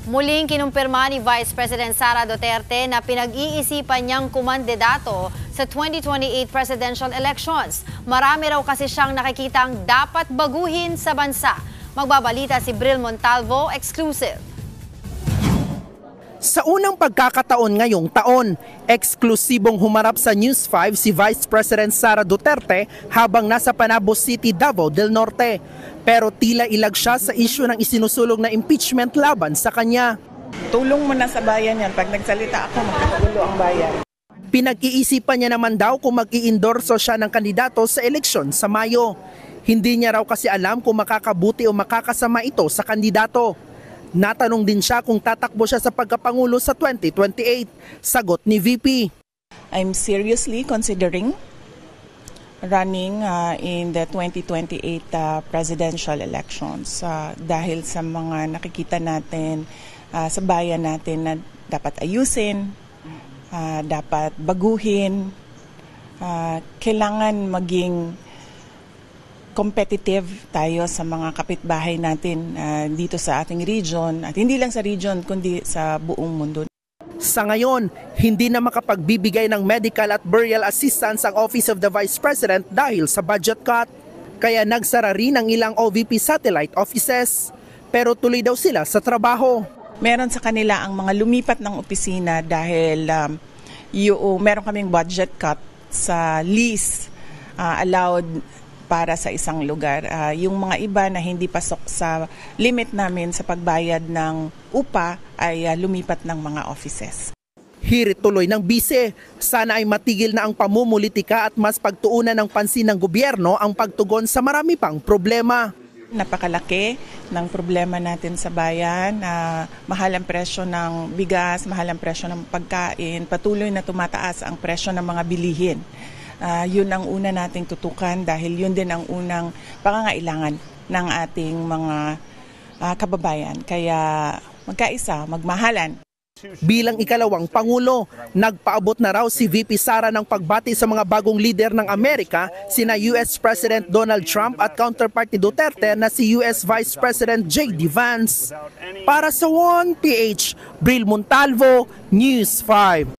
Muling kinumpirma ni Vice President Sara Duterte na pinag-iisipan niyang kumandidato sa 2028 presidential elections. Marami raw kasi siyang nakikitang dapat baguhin sa bansa. Magbabalita si Bril Montalvo, exclusive. Sa unang pagkakataon ngayong taon, eksklusibong humarap sa News 5 si Vice President Sara Duterte habang nasa Panabo City, Davao del Norte. Pero tila ilag siya sa isyu ng isinusulong na impeachment laban sa kanya. Tulong mo na sa bayan yan. Pag nagsalita ako, magkakagulo ang bayan. Pinag-iisipan niya naman daw kung mag-i-endorso siya ng kandidato sa eleksyon sa Mayo. Hindi niya raw kasi alam kung makakabuti o makakasama ito sa kandidato. Natanong din siya kung tatakbo siya sa pagkapangulo sa 2028. Sagot ni VP. I'm seriously considering running in the 2028 presidential elections dahil sa mga nakikita natin sa bayan natin na dapat ayusin, dapat baguhin, kailangan maging competitive tayo sa mga kapitbahay natin dito sa ating region at hindi lang sa region kundi sa buong mundo. Sa ngayon, hindi na makapagbibigay ng medical at burial assistance ang Office of the Vice President dahil sa budget cut. Kaya nagsara rin ang ilang OVP satellite offices. Pero tuloy daw sila sa trabaho. Meron sa kanila ang mga lumipat ng opisina dahil meron kaming budget cut sa lease allowed para sa isang lugar. Yung mga iba na hindi pasok sa limit namin sa pagbayad ng upa ay lumipat ng mga offices. Hirit tuloy ng bise, sana ay matigil na ang pamumulitika at mas pagtuunan ng pansin ng gobyerno ang pagtugon sa marami pang problema. Napakalaki ng problema natin sa bayan. Mahal ang presyo ng bigas, mahal ang presyo ng pagkain, patuloy na tumataas ang presyo ng mga bilihin. Yun ang una nating tutukan dahil yun din ang unang pangangailangan ng ating mga kababayan. Kaya magkaisa, magmahalan. Bilang ikalawang Pangulo, nagpaabot na raw si VP Sara ng pagbati sa mga bagong leader ng Amerika, sina US President Donald Trump at counterpart ni Duterte na si US Vice President J.D. Vance. Para sa 1PH, Bril Montalvo, News 5.